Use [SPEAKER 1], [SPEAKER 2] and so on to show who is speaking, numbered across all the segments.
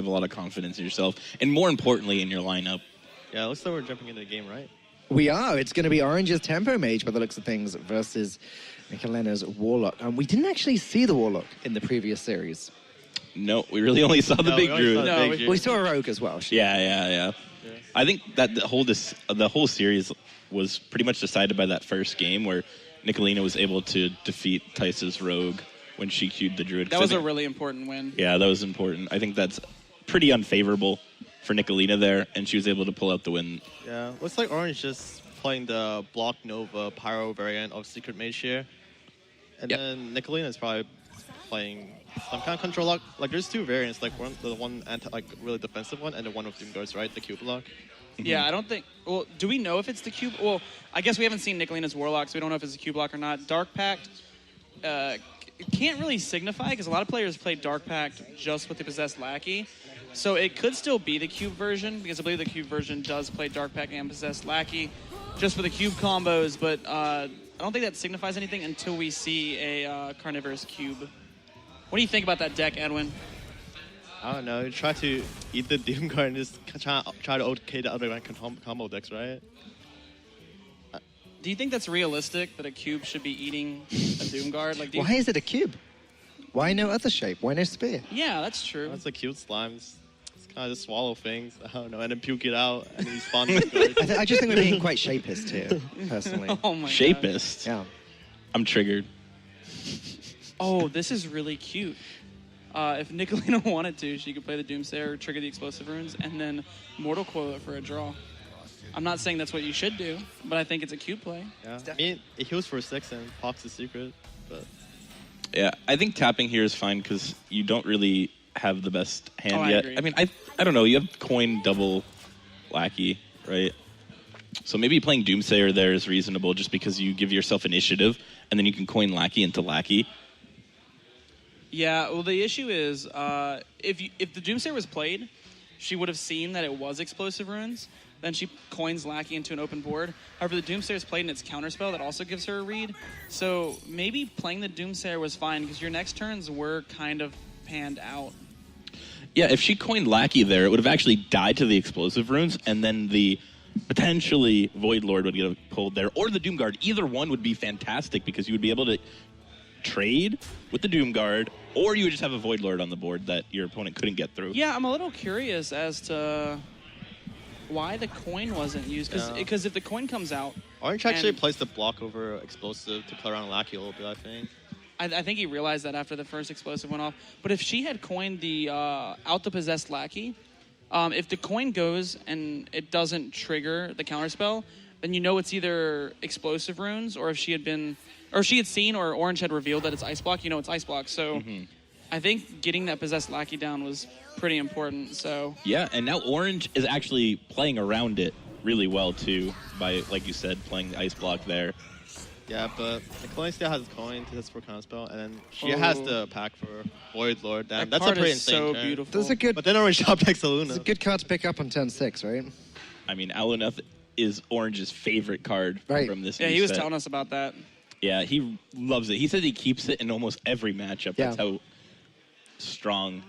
[SPEAKER 1] have a lot of confidence in yourself, and more importantly, in your lineup.
[SPEAKER 2] Yeah, it looks like we're jumping into the game, right?
[SPEAKER 3] We are. It's going to be Orange's Tempo Mage by the looks of things versus Nicolena's Warlock. And we didn't actually see the Warlock in the previous series.
[SPEAKER 1] No, we really only saw the big druid.
[SPEAKER 3] We saw a Rogue as well.
[SPEAKER 1] Yeah. I think that the whole series was pretty much decided by that first game where Nicholena was able to defeat Tice's Rogue when she queued the druid.
[SPEAKER 4] That was a really important win.
[SPEAKER 1] Yeah, that was important. I think that's pretty unfavorable for Nicholena there, and she was able to pull out the win.
[SPEAKER 2] Yeah, looks like Orange just playing the Block Nova Pyro variant of Secret Mage here. And then Nicholena is probably playing some kind of control lock. Like, there's two variants, like the one really defensive one and the one with Doomguards, right? The cube lock.
[SPEAKER 4] Yeah, I don't think... Well, do we know if it's the cube? Well, I guess we haven't seen Nicolena's Warlock, so we don't know if it's a cube lock or not. Dark Pact can't really signify, because a lot of players play Dark Pact just with the Possessed Lackey. So it could still be the cube version, because I believe the cube version does play Dark Pact and Possessed Lackey just for the cube combos, but I don't think that signifies anything until we see a Carnivorous cube. What do you think about that deck, Edwin?
[SPEAKER 2] I don't know. Try to eat the Doomguard and just try to OTK the other combo decks, right?
[SPEAKER 4] Do you think that's realistic, that a cube should be eating a Doomguard? Like,
[SPEAKER 3] Why is it a cube? Why no other shape? Why no spear?
[SPEAKER 4] Yeah, that's true.
[SPEAKER 2] That's a cute slime. It's kind of just swallow things. I don't know, and then puke it out, and then spawn the
[SPEAKER 3] I just think we're being quite shapist here, personally.
[SPEAKER 4] Oh my
[SPEAKER 1] Shapist?
[SPEAKER 3] Yeah.
[SPEAKER 1] I'm triggered.
[SPEAKER 4] Oh, this is really cute. If Nicholena wanted to, she could play the Doomsayer, trigger the Explosive Runes, and then Mortal Coil it for a draw. I'm not saying that's what you should do, but I think it's a cute play.
[SPEAKER 2] Yeah, I mean, it heals for 6 and pops the secret, but...
[SPEAKER 1] Yeah, I think tapping here is fine because you don't really have the best hand yet.
[SPEAKER 4] Agree.
[SPEAKER 1] I mean, I don't know. You have coin double Lackey, right? So maybe playing Doomsayer there is reasonable just because you give yourself initiative, and then you can coin Lackey into Lackey.
[SPEAKER 4] Yeah, well, the issue is if the Doomsayer was played, she would have seen that it was Explosive Runes. Then she coins Lackey into an open board. However, the Doomsayer is played in its counterspell that also gives her a read. So maybe playing the Doomsayer was fine because your next turns were kind of panned out.
[SPEAKER 1] Yeah, if she coined Lackey there, it would have actually died to the Explosive Runes, and then the potentially Void Lord would get pulled there, or the Doomguard. Either one would be fantastic because you would be able to trade with the Doomguard, or you would just have a Void Lord on the board that your opponent couldn't get through.
[SPEAKER 4] Yeah, I'm a little curious as to why the coin wasn't used, because if the coin comes out...
[SPEAKER 2] Orange actually plays the block over Explosive to play around Lackey a little bit, I think.
[SPEAKER 4] I think he realized that after the first Explosive went off. But if she had coined the out the Possessed Lackey, if the coin goes and it doesn't trigger the counterspell, then you know it's either Explosive Runes, or if she had been... Or she had seen, or Orange had revealed that it's Ice Block, you know it's Ice Block. So I think getting that Possessed Lackey down was pretty important. So
[SPEAKER 1] yeah, and now Orange is actually playing around it really well, too, by, like you said, playing the Ice Block there.
[SPEAKER 2] Yeah, but Nicholena still has coin to test for counterspell, and then she has the pack for Void Lord. Damn, that's a pretty insane
[SPEAKER 4] so
[SPEAKER 2] turn.
[SPEAKER 4] beautiful.
[SPEAKER 3] That's a good...
[SPEAKER 2] But then Orange top decks Luna.
[SPEAKER 3] It's a good card to pick up on turn 6, right?
[SPEAKER 1] I mean, Aluneth is Orange's favorite card from this
[SPEAKER 4] Yeah,
[SPEAKER 1] new
[SPEAKER 4] he was
[SPEAKER 1] set.
[SPEAKER 4] telling us about that.
[SPEAKER 1] Yeah, he loves it. He says he keeps it in almost every matchup.
[SPEAKER 3] Yeah.
[SPEAKER 1] That's how strong.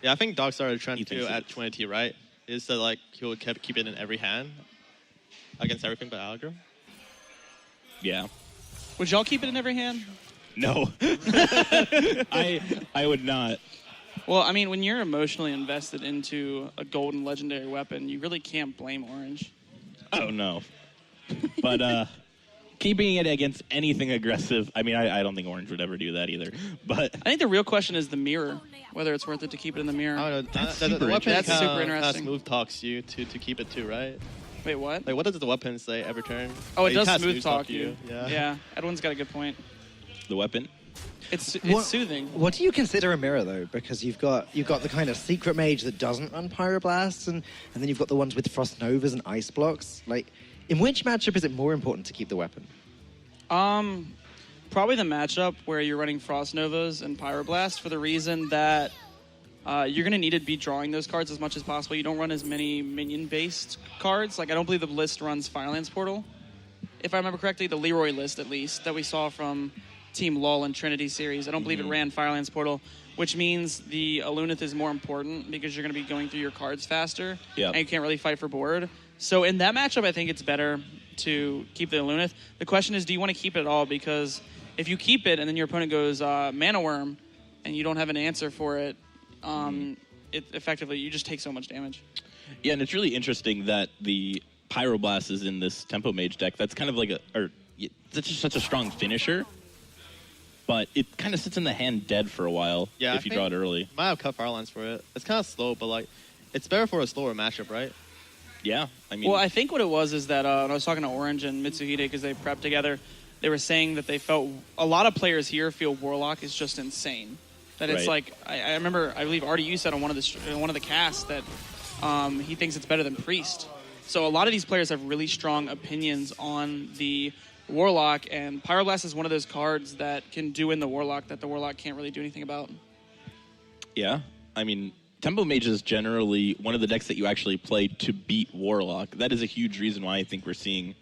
[SPEAKER 2] Yeah, I think Dog started a trend
[SPEAKER 1] He
[SPEAKER 2] too
[SPEAKER 1] thinks
[SPEAKER 2] at 20T, right? Is that like he would keep it in every hand against everything but Allegro?
[SPEAKER 1] Yeah.
[SPEAKER 4] Would y'all keep it in every hand?
[SPEAKER 1] No. I would not.
[SPEAKER 4] Well, I mean, when you're emotionally invested into a golden legendary weapon, you really can't blame Orange.
[SPEAKER 1] Oh, no. But keeping it against anything aggressive, I mean, I don't think Orange would ever do that either. But
[SPEAKER 4] I think the real question is the mirror, whether it's worth it to keep it in the mirror.
[SPEAKER 2] I don't know.
[SPEAKER 1] That's
[SPEAKER 2] The
[SPEAKER 1] super
[SPEAKER 2] weapon
[SPEAKER 4] That's super
[SPEAKER 2] kinda
[SPEAKER 4] interesting.
[SPEAKER 2] smooth talks you to keep it too, right?
[SPEAKER 4] Wait, what?
[SPEAKER 2] Like, what does the weapon say every turn?
[SPEAKER 4] Oh, it
[SPEAKER 2] Like,
[SPEAKER 4] does
[SPEAKER 2] kinda
[SPEAKER 4] smooth talk you.
[SPEAKER 2] Yeah.
[SPEAKER 4] Edwin's got a good point.
[SPEAKER 1] the weapon?
[SPEAKER 4] It's
[SPEAKER 3] What-
[SPEAKER 4] soothing.
[SPEAKER 3] What do you consider a mirror, though? Because you've got the kind of secret mage that doesn't run Pyroblasts, and then you've got the ones with Frost Novas and Ice Blocks. Like, in which matchup is it more important to keep the weapon?
[SPEAKER 4] Probably the matchup where you're running Frost Novas and Pyroblast, for the reason that you're going to need to be drawing those cards as much as possible. You don't run as many minion-based cards. Like, I don't believe the list runs Firelands Portal. If I remember correctly, the Leroy list, at least, that we saw from Team LOL and Trinity series. I don't believe it ran Firelands Portal, which means the Alunith is more important because you're going to be going through your cards faster, and you can't really fight for board. So in that matchup, I think it's better to keep the Alunith. The question is, do you want to keep it at all? Because if you keep it and then your opponent goes Mana Worm and you don't have an answer for it, it effectively, you just take so much damage.
[SPEAKER 1] Yeah, and it's really interesting that the Pyroblast is in this Tempo Mage deck. That's kind of like that's just such a strong finisher, but it kind of sits in the hand dead for a while if you draw it early.
[SPEAKER 2] Might have cut Firelines for it. It's kind of slow, but like it's better for a slower matchup, right?
[SPEAKER 1] Yeah, I mean...
[SPEAKER 4] Well, I think what it was is that when I was talking to Orange and Mitsuhide, because they prepped together, they were saying that they felt... A lot of players here feel Warlock is just insane. That it's like... I remember, I believe Artie, you said on one of the casts that he thinks it's better than Priest. So a lot of these players have really strong opinions on the Warlock, and Pyroblast is one of those cards that can do in the Warlock that the Warlock can't really do anything about.
[SPEAKER 1] Yeah, I mean... Tempo Mage is generally one of the decks that you actually play to beat Warlock. That is a huge reason why I think we're seeing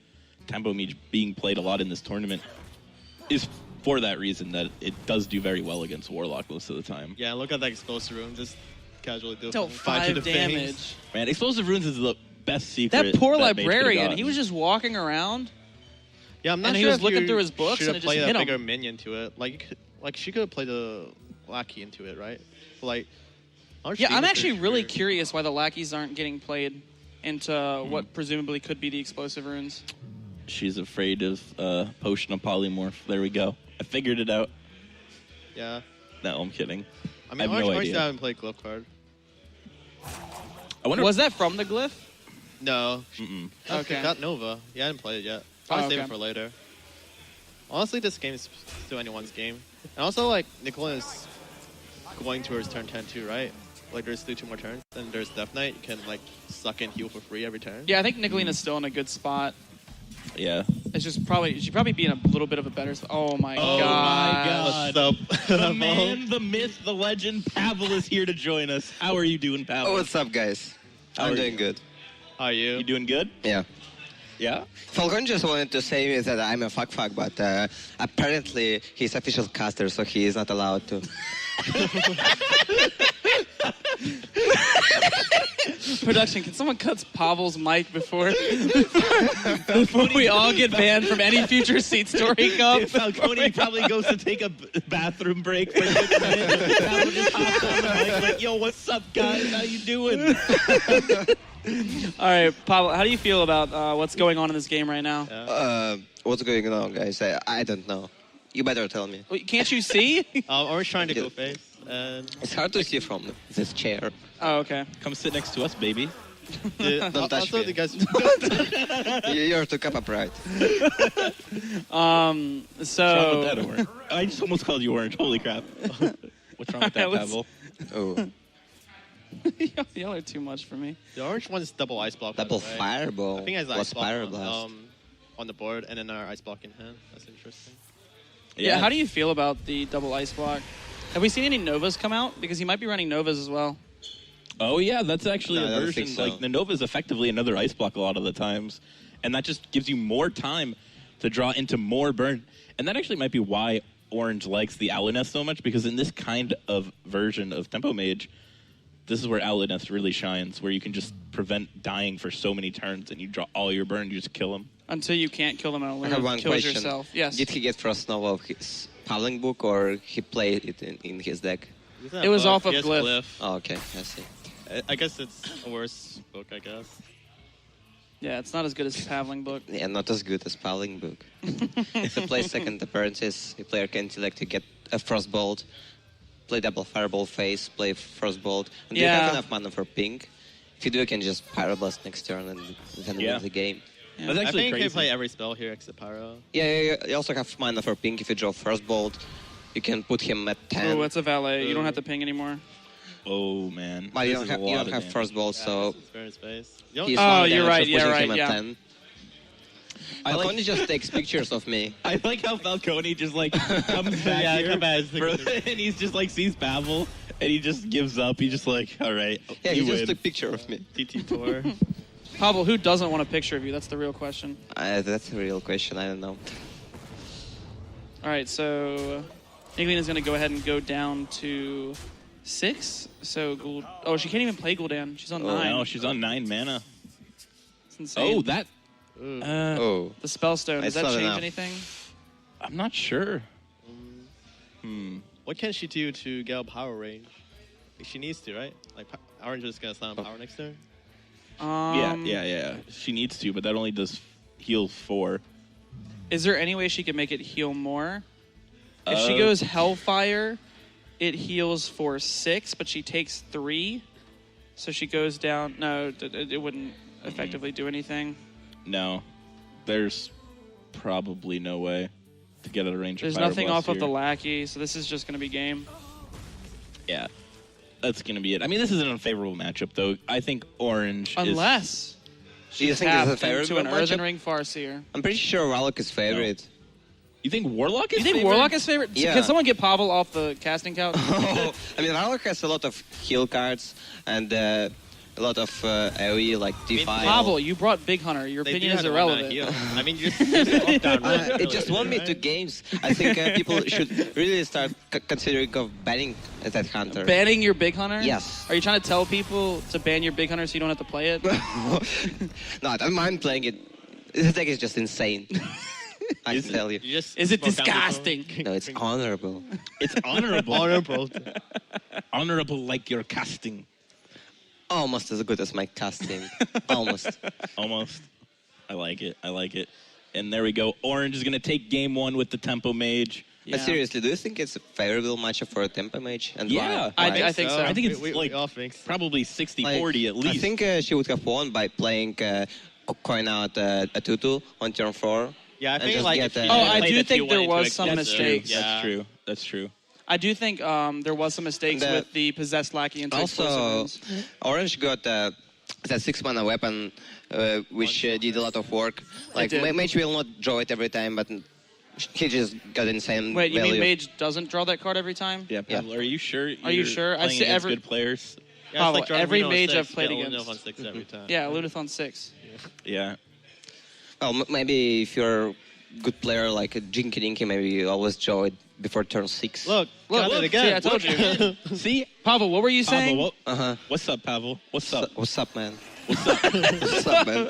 [SPEAKER 1] Tempo Mage being played a lot in this tournament, is for that reason that it does do very well against Warlock most of the time.
[SPEAKER 2] Yeah, look at that Explosive Rune, just casually
[SPEAKER 4] Dealt 5 damage.
[SPEAKER 1] Man, Explosive Runes is the best secret.
[SPEAKER 4] That poor
[SPEAKER 1] that Mage
[SPEAKER 4] librarian, he was just walking around.
[SPEAKER 2] Yeah, I'm not
[SPEAKER 4] and
[SPEAKER 2] sure
[SPEAKER 4] he was
[SPEAKER 2] if
[SPEAKER 4] looking
[SPEAKER 2] you
[SPEAKER 4] through his books
[SPEAKER 2] should
[SPEAKER 4] and
[SPEAKER 2] have
[SPEAKER 4] it just
[SPEAKER 2] played
[SPEAKER 4] hit
[SPEAKER 2] a
[SPEAKER 4] him.
[SPEAKER 2] bigger minion to it. Like she could have played a Lackey into it, right? But, like,
[SPEAKER 4] yeah, I'm actually really curious why the lackeys aren't getting played into what presumably could be the Explosive Runes.
[SPEAKER 1] She's afraid of Potion of Polymorph. There we go. I figured it out.
[SPEAKER 2] Yeah.
[SPEAKER 1] No, I'm kidding.
[SPEAKER 2] I mean,
[SPEAKER 1] I have no
[SPEAKER 2] Orange
[SPEAKER 1] idea.
[SPEAKER 2] haven't played Glyph card.
[SPEAKER 1] I wonder.
[SPEAKER 4] Was that from the Glyph?
[SPEAKER 2] No.
[SPEAKER 4] Okay.
[SPEAKER 2] Got Nova. Yeah, I haven't played it yet. I'll save it for later. Honestly, this game is still anyone's game. And also, like, Nicholena is going towards turn 10 too, right? Like, there's still 2 more turns. Then there's Death Knight. You can, like, suck and heal for free every turn.
[SPEAKER 4] Yeah, I think Nicolena's still in a good spot.
[SPEAKER 1] Yeah.
[SPEAKER 4] It's just she'd probably be in a little bit of a better spot. Oh my god.
[SPEAKER 1] My God.
[SPEAKER 2] What's up?
[SPEAKER 1] The man, the myth, the legend, Pavel is here to join us. How are you doing, Pavel?
[SPEAKER 5] Oh, what's up, guys? I'm doing good.
[SPEAKER 2] How are you?
[SPEAKER 1] You doing good?
[SPEAKER 5] Yeah.
[SPEAKER 1] Yeah?
[SPEAKER 5] Falcon just wanted to say that I'm a fuck, but apparently he's official caster, so he is not allowed to.
[SPEAKER 4] Production, can someone cut Pavel's mic before we all get banned from any future SeatStory Cup?
[SPEAKER 1] Falcone probably goes to take a bathroom break for a minute. Pavel just hops on the mic like, yo, what's up, guys? How you doing?
[SPEAKER 4] All right, Pavel, how do you feel about what's going on in this game right now?
[SPEAKER 5] What's going on, guys? I don't know. You better tell me.
[SPEAKER 4] Wait, can't you see?
[SPEAKER 2] Orange trying to go face. And
[SPEAKER 5] It's hard to see from this chair.
[SPEAKER 4] Oh, okay.
[SPEAKER 1] Come sit next to us, baby.
[SPEAKER 5] Don't touch
[SPEAKER 2] also,
[SPEAKER 5] me.
[SPEAKER 2] the guys.
[SPEAKER 5] You're too cup upright.
[SPEAKER 1] What's wrong with that, Orange? I just almost called you Orange. Holy crap. What's wrong with that,
[SPEAKER 4] Let's-
[SPEAKER 1] Pavel?
[SPEAKER 5] Oh,
[SPEAKER 4] Y'all are too much for me.
[SPEAKER 2] The Orange one is double Ice Block. by the
[SPEAKER 5] double
[SPEAKER 2] way.
[SPEAKER 5] fireball.
[SPEAKER 2] I think it has
[SPEAKER 5] What's
[SPEAKER 2] Ice Block
[SPEAKER 5] pyroblast?
[SPEAKER 2] on the board and then our Ice Block in hand. That's interesting.
[SPEAKER 4] Yeah, how do you feel about the double ice block? Have we seen any Novas come out? Because he might be running Novas as well.
[SPEAKER 1] Oh, yeah, that's actually
[SPEAKER 5] No, I
[SPEAKER 1] a
[SPEAKER 5] don't
[SPEAKER 1] version.
[SPEAKER 5] think so.
[SPEAKER 1] Like, the Nova is effectively another ice block a lot of the times. And that just gives you more time to draw into more burn. And that actually might be why Orange likes the Owliness so much, because in this kind of version of Tempo Mage, this is where Owliness really shines, where you can just prevent dying for so many turns, and you draw all your burn, you just kill them.
[SPEAKER 4] Until you can't kill them and
[SPEAKER 5] I have one
[SPEAKER 4] kills
[SPEAKER 5] question.
[SPEAKER 4] yourself. Yes.
[SPEAKER 5] Did he get Frost Nova of his Paddling book, or he played it in his deck?
[SPEAKER 4] It was off of
[SPEAKER 2] Yes,
[SPEAKER 4] Glyph.
[SPEAKER 5] Oh, okay, I see.
[SPEAKER 2] I guess it's a worse book, I guess.
[SPEAKER 4] Yeah, it's not as good as Paveling book.
[SPEAKER 5] Yeah, not as good as Paddling book. If he plays second appearances, the player can select to get a Frostbolt, play double Fireball face, play Frostbolt. And do you
[SPEAKER 4] Yeah.
[SPEAKER 5] have enough mana for ping? If you do, you can just Pyroblast next turn and then
[SPEAKER 1] Yeah.
[SPEAKER 5] win the game.
[SPEAKER 4] Yeah.
[SPEAKER 1] That's
[SPEAKER 2] I
[SPEAKER 1] actually
[SPEAKER 2] think you
[SPEAKER 1] crazy.
[SPEAKER 2] can play every spell here except Pyro.
[SPEAKER 5] Yeah, you also have mana for ping. If you draw Frostbolt, you can put him at 10.
[SPEAKER 4] Oh, it's a valet. You don't have to ping anymore.
[SPEAKER 1] Oh, man.
[SPEAKER 5] But you
[SPEAKER 1] This
[SPEAKER 5] don't
[SPEAKER 1] is a
[SPEAKER 5] have,
[SPEAKER 1] lot of damage.
[SPEAKER 5] Frostbolt, so
[SPEAKER 2] It's fair in space. You
[SPEAKER 5] he's
[SPEAKER 2] don't,
[SPEAKER 4] Oh,
[SPEAKER 5] one
[SPEAKER 4] you're
[SPEAKER 5] damage
[SPEAKER 4] right,
[SPEAKER 5] of
[SPEAKER 4] yeah,
[SPEAKER 5] putting
[SPEAKER 4] right,
[SPEAKER 5] him at
[SPEAKER 4] yeah.
[SPEAKER 5] 10.
[SPEAKER 1] I like-
[SPEAKER 5] Falcone just takes pictures of me.
[SPEAKER 1] I like how Falcone just like comes back
[SPEAKER 2] Yeah,
[SPEAKER 1] here
[SPEAKER 2] come back,
[SPEAKER 1] and he's just like sees Pavel and he just gives up. He's just like, all right,
[SPEAKER 5] Yeah,
[SPEAKER 1] you
[SPEAKER 5] he just
[SPEAKER 1] win.
[SPEAKER 5] took a picture of me.
[SPEAKER 2] TT Tour.
[SPEAKER 4] Pavel, who doesn't want a picture of you? That's the real question.
[SPEAKER 5] That's a real question. I don't know.
[SPEAKER 4] All right, so Nicholena is going to go ahead and go down to 6. So Gould. Oh, she can't even play Gul'dan. She's on 9.
[SPEAKER 1] No, she's on 9 mana.
[SPEAKER 4] It's insane.
[SPEAKER 1] Oh, that.
[SPEAKER 5] Oh.
[SPEAKER 4] The Spellstone. Does
[SPEAKER 5] It's
[SPEAKER 4] that
[SPEAKER 5] not
[SPEAKER 4] change
[SPEAKER 5] enough.
[SPEAKER 4] anything?
[SPEAKER 1] I'm not sure.
[SPEAKER 2] What can she do to get a power range? Like, she needs to, right? Like, Orange is going to slam power next turn.
[SPEAKER 1] Yeah. She needs to, but that only does heal 4.
[SPEAKER 4] Is there any way she could make it heal more? If she goes Hellfire, it heals for 6, but she takes 3. So she goes down. No, it wouldn't effectively do anything.
[SPEAKER 1] No, there's probably no way to get at a range.
[SPEAKER 4] There's
[SPEAKER 1] of Fire
[SPEAKER 4] nothing
[SPEAKER 1] Blast
[SPEAKER 4] off of
[SPEAKER 1] here.
[SPEAKER 4] the Lackey, so this is just going to be game.
[SPEAKER 1] Yeah, that's gonna be it. I mean, this is an unfavorable matchup, though. I think Orange.
[SPEAKER 4] Unless
[SPEAKER 5] Do you
[SPEAKER 4] she's
[SPEAKER 5] think this is a
[SPEAKER 4] tapped into
[SPEAKER 5] favorable
[SPEAKER 4] an Earthen
[SPEAKER 5] matchup?
[SPEAKER 4] Ring Farseer.
[SPEAKER 5] I'm pretty sure Warlock is favorite.
[SPEAKER 1] You think Warlock is?
[SPEAKER 4] You think
[SPEAKER 1] favored?
[SPEAKER 4] Warlock is favorite?
[SPEAKER 5] Yeah.
[SPEAKER 4] Can someone get Pavel off the casting couch?
[SPEAKER 5] I mean, Warlock has a lot of heal cards and a lot of AoE, like Defile.
[SPEAKER 4] Pavel, you brought Big Hunter. Your
[SPEAKER 2] They do
[SPEAKER 4] opinion is
[SPEAKER 2] have one,
[SPEAKER 4] irrelevant.
[SPEAKER 2] heal. I mean, you're just up, down, right?
[SPEAKER 5] It just won me to games. I think people should really start considering of banning that hunter.
[SPEAKER 4] Banning your Big Hunter?
[SPEAKER 5] Yes.
[SPEAKER 4] Are you trying to tell people to ban your Big Hunter so you don't have to play it?
[SPEAKER 5] No, I don't mind playing it. This deck is just insane. I can tell you.
[SPEAKER 2] You just
[SPEAKER 4] Is it
[SPEAKER 2] smoke down the
[SPEAKER 4] disgusting?
[SPEAKER 2] phone.
[SPEAKER 5] No, it's honorable.
[SPEAKER 1] It's honorable.
[SPEAKER 2] Honorable.
[SPEAKER 1] Honorable like your casting.
[SPEAKER 5] Almost as good as my casting. Almost.
[SPEAKER 1] Almost. I like it. And there we go. Orange is gonna take game 1 with the Tempo Mage.
[SPEAKER 4] Yeah.
[SPEAKER 5] But seriously, do you think it's a favorable matchup for a Tempo Mage? And
[SPEAKER 1] Yeah.
[SPEAKER 5] why?
[SPEAKER 4] I think so.
[SPEAKER 1] I think it's
[SPEAKER 2] we
[SPEAKER 1] like
[SPEAKER 2] all think so.
[SPEAKER 1] probably 60-40 at least.
[SPEAKER 5] I think she would have won by playing coin out a 2/2 on turn 4.
[SPEAKER 2] Yeah, I
[SPEAKER 5] and
[SPEAKER 2] think
[SPEAKER 5] just
[SPEAKER 2] like
[SPEAKER 5] get
[SPEAKER 2] if you
[SPEAKER 5] a-
[SPEAKER 4] Oh, I
[SPEAKER 2] play
[SPEAKER 4] do
[SPEAKER 2] the
[SPEAKER 4] think
[SPEAKER 2] 2-1
[SPEAKER 4] there
[SPEAKER 2] into
[SPEAKER 4] was some
[SPEAKER 2] excessive,
[SPEAKER 4] mistakes.
[SPEAKER 2] Yeah.
[SPEAKER 1] That's true.
[SPEAKER 4] I do think there was some mistakes
[SPEAKER 5] And,
[SPEAKER 4] with the Possessed Lackey and
[SPEAKER 5] Also, Orange got that 6-mana weapon, which did a lot of work. Like,
[SPEAKER 4] did.
[SPEAKER 5] Mage will not draw it every time, but he just got insane
[SPEAKER 4] Wait, you
[SPEAKER 5] value.
[SPEAKER 4] mean Mage doesn't draw that card every time?
[SPEAKER 1] Yeah, Pavel, are you sure?
[SPEAKER 4] Are you sure? I
[SPEAKER 1] Playing
[SPEAKER 4] see
[SPEAKER 1] against
[SPEAKER 4] every-
[SPEAKER 1] good players.
[SPEAKER 2] Yeah,
[SPEAKER 4] Pavel,
[SPEAKER 2] it's like drawing
[SPEAKER 4] every
[SPEAKER 2] Reno on
[SPEAKER 4] mage
[SPEAKER 2] 6,
[SPEAKER 4] I've played
[SPEAKER 2] get a
[SPEAKER 4] against.
[SPEAKER 2] Reno on 6 every time.
[SPEAKER 4] Yeah, Lunathon 6.
[SPEAKER 1] Yeah.
[SPEAKER 5] Well, maybe if you're a good player like a Jinky Dinky, maybe you always draw it before turn 6.
[SPEAKER 2] Look,
[SPEAKER 4] Look,
[SPEAKER 2] got it
[SPEAKER 4] see,
[SPEAKER 2] again.
[SPEAKER 4] I told you.
[SPEAKER 1] See,
[SPEAKER 4] Pavel, what were you saying?
[SPEAKER 1] Pavel,
[SPEAKER 5] Uh-huh.
[SPEAKER 1] what's up, Pavel? What's up?
[SPEAKER 5] What's up, man? What's up, man?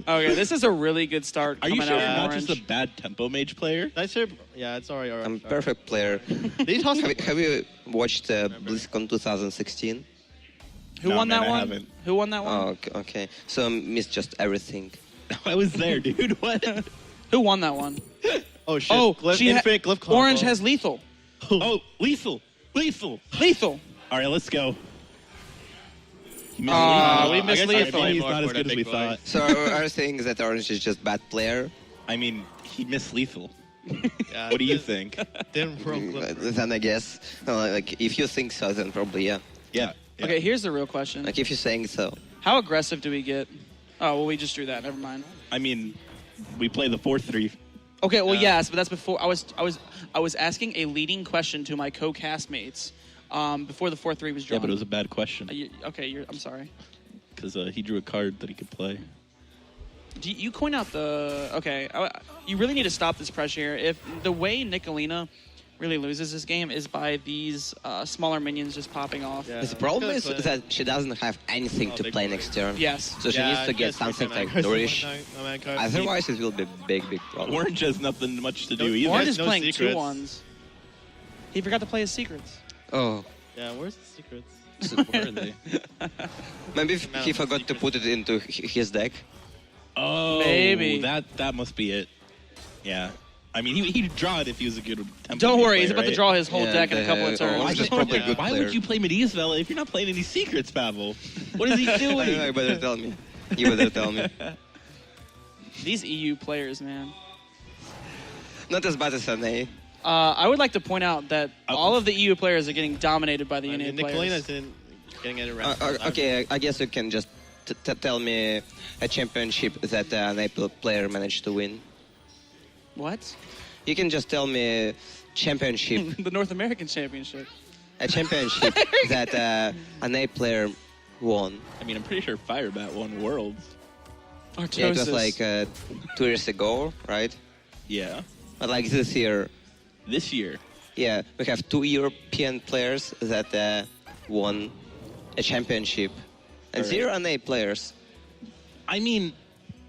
[SPEAKER 4] Okay, this is a really good start
[SPEAKER 1] Are you
[SPEAKER 4] coming
[SPEAKER 1] sure
[SPEAKER 4] out
[SPEAKER 1] you're
[SPEAKER 4] from
[SPEAKER 1] not
[SPEAKER 4] Orange.
[SPEAKER 1] just a bad Tempo Mage player?
[SPEAKER 2] That's your, yeah, it's alright.
[SPEAKER 5] I'm a perfect player.
[SPEAKER 2] Did you toss
[SPEAKER 5] Have you watched BlizzCon 2016?
[SPEAKER 4] Who
[SPEAKER 1] No,
[SPEAKER 4] won
[SPEAKER 1] man,
[SPEAKER 4] that
[SPEAKER 1] I
[SPEAKER 4] one?
[SPEAKER 1] haven't.
[SPEAKER 4] Who won that one?
[SPEAKER 5] Oh, okay. So I missed just everything.
[SPEAKER 1] I was there, dude. What?
[SPEAKER 4] Who won that one?
[SPEAKER 2] Oh shit!
[SPEAKER 4] Oh,
[SPEAKER 2] Glyph,
[SPEAKER 4] she
[SPEAKER 2] infinite glyph combo.
[SPEAKER 4] Orange has lethal.
[SPEAKER 1] Oh, lethal.
[SPEAKER 4] Lethal.
[SPEAKER 1] All right, let's go.
[SPEAKER 4] we
[SPEAKER 2] I guess
[SPEAKER 4] missed
[SPEAKER 2] I
[SPEAKER 4] lethal.
[SPEAKER 2] played
[SPEAKER 1] He's
[SPEAKER 2] more
[SPEAKER 1] not as
[SPEAKER 2] for
[SPEAKER 1] good
[SPEAKER 2] the
[SPEAKER 1] as we
[SPEAKER 2] big
[SPEAKER 1] thought.
[SPEAKER 2] boys.
[SPEAKER 5] So are you saying that Orange is just bad player?
[SPEAKER 1] I mean, he missed lethal.
[SPEAKER 2] Yeah,
[SPEAKER 1] What do you
[SPEAKER 2] just
[SPEAKER 1] think?
[SPEAKER 2] Didn't roll glyph.
[SPEAKER 5] Then I guess, like if you think so, then probably yeah.
[SPEAKER 1] Yeah.
[SPEAKER 4] Okay, here's the real question.
[SPEAKER 5] Like if you're saying so.
[SPEAKER 4] How aggressive do we get? Oh, well, we just drew that. Never mind.
[SPEAKER 1] I mean, we play the 4-3.
[SPEAKER 4] Okay, well, yes, but that's before I was asking a leading question to my co-castmates before the 4-3 was drawn.
[SPEAKER 1] Yeah, but it was a bad question
[SPEAKER 4] Okay, I'm sorry.
[SPEAKER 1] because he drew a card that he could play.
[SPEAKER 4] You coin out the... Okay, you really need to stop this pressure here. If the way Nicholena really loses this game is by these smaller minions just popping off.
[SPEAKER 2] Yeah.
[SPEAKER 5] The problem
[SPEAKER 2] Good
[SPEAKER 5] is
[SPEAKER 2] play.
[SPEAKER 5] that she doesn't have anything
[SPEAKER 2] Oh,
[SPEAKER 5] to
[SPEAKER 2] big
[SPEAKER 5] play
[SPEAKER 2] boy.
[SPEAKER 5] next turn.
[SPEAKER 4] Yes.
[SPEAKER 5] So she needs to get
[SPEAKER 2] just
[SPEAKER 5] something
[SPEAKER 2] make
[SPEAKER 5] like
[SPEAKER 2] a
[SPEAKER 5] Nourish.
[SPEAKER 2] no man card.
[SPEAKER 5] Otherwise, it will be a big problem.
[SPEAKER 1] Orange has nothing much to do
[SPEAKER 2] No,
[SPEAKER 1] either.
[SPEAKER 4] Orange is
[SPEAKER 2] no
[SPEAKER 4] playing
[SPEAKER 2] secrets.
[SPEAKER 4] 2-1s. He forgot to play his secrets.
[SPEAKER 5] Oh,
[SPEAKER 2] Yeah, where's the secrets?
[SPEAKER 1] Where are they?
[SPEAKER 5] maybe
[SPEAKER 2] Man,
[SPEAKER 5] he
[SPEAKER 2] no
[SPEAKER 5] forgot to
[SPEAKER 2] secrets.
[SPEAKER 5] put it into his deck.
[SPEAKER 1] Oh,
[SPEAKER 4] Maybe.
[SPEAKER 1] that must be it. Yeah. I mean, he'd draw it if he was a good Tempo
[SPEAKER 4] Don't
[SPEAKER 1] Mage
[SPEAKER 4] worry, he's
[SPEAKER 1] player,
[SPEAKER 4] about to
[SPEAKER 1] right?
[SPEAKER 4] draw his whole
[SPEAKER 5] Yeah,
[SPEAKER 4] deck in a couple of
[SPEAKER 5] the-
[SPEAKER 4] turns.
[SPEAKER 5] Orange is probably a good
[SPEAKER 1] Why
[SPEAKER 5] player.
[SPEAKER 1] would you play Medivh if you're not playing any secrets, Pavel? What is he
[SPEAKER 5] I
[SPEAKER 1] doing?
[SPEAKER 5] don't know, you better tell me. You better tell me.
[SPEAKER 4] These EU players, man.
[SPEAKER 5] Not as bad as NA.
[SPEAKER 4] I would like to point out that all of the EU players are getting dominated by the
[SPEAKER 2] I
[SPEAKER 4] NA
[SPEAKER 2] mean,
[SPEAKER 4] players.
[SPEAKER 2] Nicolena's in getting any rounds.
[SPEAKER 5] Okay, I guess you can just tell me a championship that an April player managed to win.
[SPEAKER 4] What?
[SPEAKER 5] You can just tell me championship,
[SPEAKER 4] The North American Championship.
[SPEAKER 5] a championship that an A player won.
[SPEAKER 1] I mean, I'm pretty sure Firebat won Worlds.
[SPEAKER 5] Yeah, it was
[SPEAKER 4] Artosis.
[SPEAKER 5] like 2 years ago, right?
[SPEAKER 1] Yeah.
[SPEAKER 5] But like this year,
[SPEAKER 1] This year,
[SPEAKER 5] yeah, we have 2 European players that won a championship, and
[SPEAKER 1] Right.
[SPEAKER 5] 0 NA players.
[SPEAKER 1] I mean,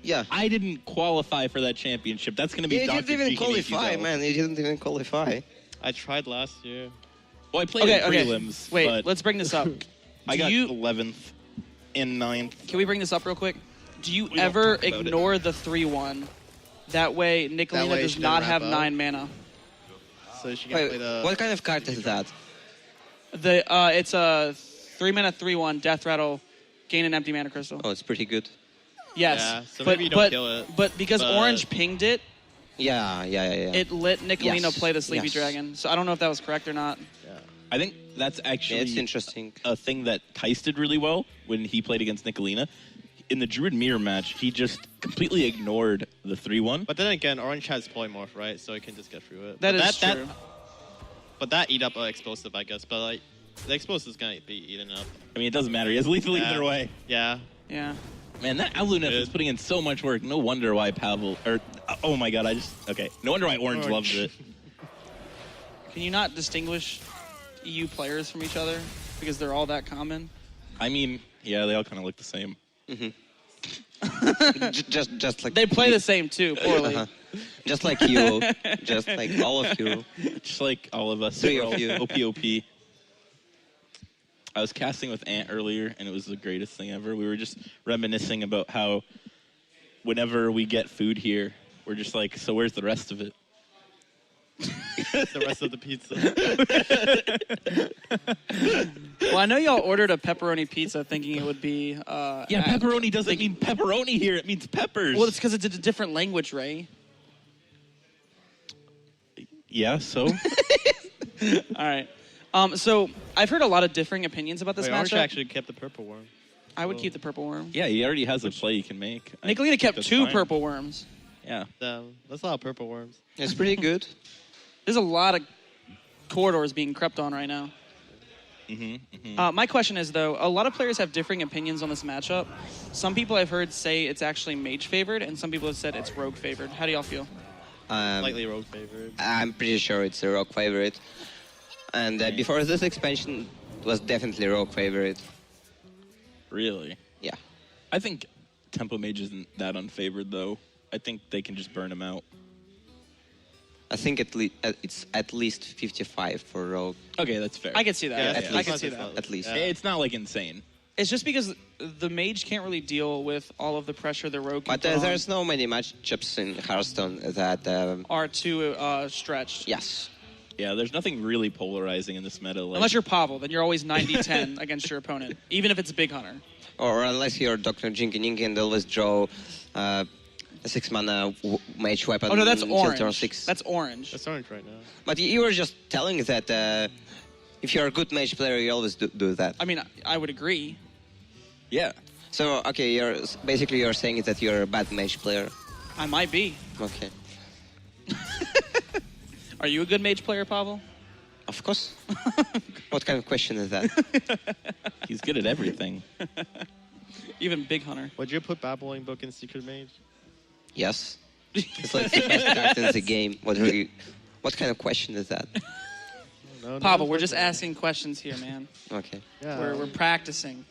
[SPEAKER 5] Yeah.
[SPEAKER 1] I didn't qualify for that championship. That's going to be
[SPEAKER 5] You
[SPEAKER 1] Dr.
[SPEAKER 5] didn't even
[SPEAKER 1] Cheeky
[SPEAKER 5] qualify,
[SPEAKER 1] Nikki,
[SPEAKER 5] man. You didn't even qualify.
[SPEAKER 2] I tried last year.
[SPEAKER 1] Well, I played in prelims.
[SPEAKER 4] Wait,
[SPEAKER 1] but
[SPEAKER 4] let's bring this up.
[SPEAKER 1] I
[SPEAKER 4] Do
[SPEAKER 1] got
[SPEAKER 4] you-
[SPEAKER 1] 11th in 9th.
[SPEAKER 4] Can we bring this up real quick? Do you
[SPEAKER 1] don't
[SPEAKER 4] ever
[SPEAKER 1] talk about it.
[SPEAKER 4] ignore the 3-1? That way, Nicholena
[SPEAKER 2] way
[SPEAKER 4] does
[SPEAKER 2] she
[SPEAKER 4] not
[SPEAKER 2] doesn't
[SPEAKER 4] have
[SPEAKER 2] wrap up.
[SPEAKER 4] 9 mana.
[SPEAKER 2] So she can
[SPEAKER 5] Wait,
[SPEAKER 2] play the.
[SPEAKER 5] what kind of card is that?
[SPEAKER 4] It's a 3-mana 3-1 Death Rattle, gain an empty mana crystal.
[SPEAKER 5] Oh, it's pretty good.
[SPEAKER 4] Yes,
[SPEAKER 2] Yeah, so
[SPEAKER 4] but
[SPEAKER 2] maybe you don't
[SPEAKER 4] but,
[SPEAKER 2] kill it,
[SPEAKER 4] but because
[SPEAKER 2] but-
[SPEAKER 4] Orange pinged it,
[SPEAKER 5] Yeah.
[SPEAKER 4] it let Nicholena
[SPEAKER 5] Yes,
[SPEAKER 4] play the Sleepy
[SPEAKER 5] yes.
[SPEAKER 4] Dragon. So I don't know if that was correct or not.
[SPEAKER 1] I think that's
[SPEAKER 5] Yeah,
[SPEAKER 1] actually
[SPEAKER 5] it's interesting.
[SPEAKER 1] a thing that Tice did really well when he played against Nicholena. In the Druid Mirror match, he just completely ignored the 3-1.
[SPEAKER 2] But then again, Orange has Polymorph, right? So it can just get through it.
[SPEAKER 4] That
[SPEAKER 2] But
[SPEAKER 4] is true.
[SPEAKER 2] But that eat up explosive, I guess. But like, the explosive is gonna be eaten up.
[SPEAKER 1] I mean, it doesn't matter. He has lethal
[SPEAKER 2] Yeah.
[SPEAKER 1] either way.
[SPEAKER 2] Yeah.
[SPEAKER 4] Yeah.
[SPEAKER 1] Man, that Alunef is
[SPEAKER 2] Good.
[SPEAKER 1] putting in so much work. No wonder why Pavel... oh my god, okay. No wonder why Orange loves it.
[SPEAKER 4] Can you not distinguish EU players from each other because they're all that common?
[SPEAKER 1] I mean, yeah, they all kind of look the same.
[SPEAKER 5] Just like
[SPEAKER 4] They play the same too, poorly.
[SPEAKER 5] Uh-huh. Just like you, just like all of you.
[SPEAKER 1] Just like all of us.
[SPEAKER 5] Three
[SPEAKER 1] We're
[SPEAKER 5] of
[SPEAKER 1] all
[SPEAKER 5] you.
[SPEAKER 1] OPOP. I was casting with Ant earlier, and it was the greatest thing ever. We were just reminiscing about how whenever we get food here, we're just like, so where's the rest of it?
[SPEAKER 2] The rest of the pizza.
[SPEAKER 4] Well, I know y'all ordered a pepperoni pizza thinking it would be...
[SPEAKER 1] Yeah, pepperoni doesn't mean pepperoni here. It means peppers.
[SPEAKER 4] Well, it's because it's a different language, Ray.
[SPEAKER 1] yeah, so?
[SPEAKER 4] All right. So I've heard a lot of differing opinions about this
[SPEAKER 2] Wait, Orange
[SPEAKER 4] matchup.
[SPEAKER 2] actually kept the purple worm.
[SPEAKER 4] I would keep the purple worm.
[SPEAKER 1] Yeah, he already has a play you can make. I
[SPEAKER 4] Nicholena
[SPEAKER 1] think
[SPEAKER 4] kept
[SPEAKER 1] that's
[SPEAKER 4] 2
[SPEAKER 1] fine.
[SPEAKER 4] purple worms.
[SPEAKER 1] Yeah.
[SPEAKER 2] That's a lot of purple worms.
[SPEAKER 5] It's pretty good.
[SPEAKER 4] There's a lot of corridors being crept on right now. My question is, though, a lot of players have differing opinions on this matchup. Some people I've heard say it's actually mage favored, and some people have said it's rogue favored. How do y'all feel?
[SPEAKER 2] Slightly rogue favored.
[SPEAKER 5] I'm pretty sure it's a rogue favorite. And before this expansion, it was definitely rogue favorite.
[SPEAKER 1] Really?
[SPEAKER 5] Yeah.
[SPEAKER 1] I think Tempo Mage isn't that unfavored, though. I think they can just burn him out.
[SPEAKER 5] I think it's at least 55 for rogue.
[SPEAKER 1] Okay, that's fair.
[SPEAKER 4] I can see that.
[SPEAKER 2] Yeah,
[SPEAKER 5] at
[SPEAKER 4] I
[SPEAKER 5] least.
[SPEAKER 4] can see that.
[SPEAKER 5] At least.
[SPEAKER 2] Yeah.
[SPEAKER 1] It's not like insane.
[SPEAKER 4] It's just because the mage can't really deal with all of the pressure the rogue can
[SPEAKER 5] But
[SPEAKER 4] put on.
[SPEAKER 5] there's no many matchups in Hearthstone that...
[SPEAKER 4] Are too stretched.
[SPEAKER 5] yes.
[SPEAKER 1] Yeah, there's nothing really polarizing in this meta. Like,
[SPEAKER 4] Unless you're Pavel, then you're always 90-10 against your opponent, even if it's a big hunter.
[SPEAKER 5] Or unless you're Dr. Jinky Ninky and always draw a 6-mana mage weapon.
[SPEAKER 4] Oh, no, that's
[SPEAKER 5] until turn
[SPEAKER 4] orange.
[SPEAKER 5] 6.
[SPEAKER 4] That's orange.
[SPEAKER 2] That's orange right now.
[SPEAKER 5] But you were just telling that if you're a good mage player, you always do that.
[SPEAKER 4] I mean, I would agree.
[SPEAKER 1] yeah.
[SPEAKER 5] So, okay, you're saying that you're a bad mage player.
[SPEAKER 4] I might be.
[SPEAKER 5] Okay.
[SPEAKER 4] Are you a good mage player, Pavel?
[SPEAKER 5] Of course. What kind of question is that?
[SPEAKER 1] He's good at everything.
[SPEAKER 4] Even big hunter.
[SPEAKER 2] Would you put Babbling Book in Secret Mage?
[SPEAKER 5] Yes. It's like the best card in the game. What kind of question is that?
[SPEAKER 2] No,
[SPEAKER 4] Pavel, we're just asking questions here, man.
[SPEAKER 5] Okay.
[SPEAKER 2] Yeah.
[SPEAKER 4] We're practicing.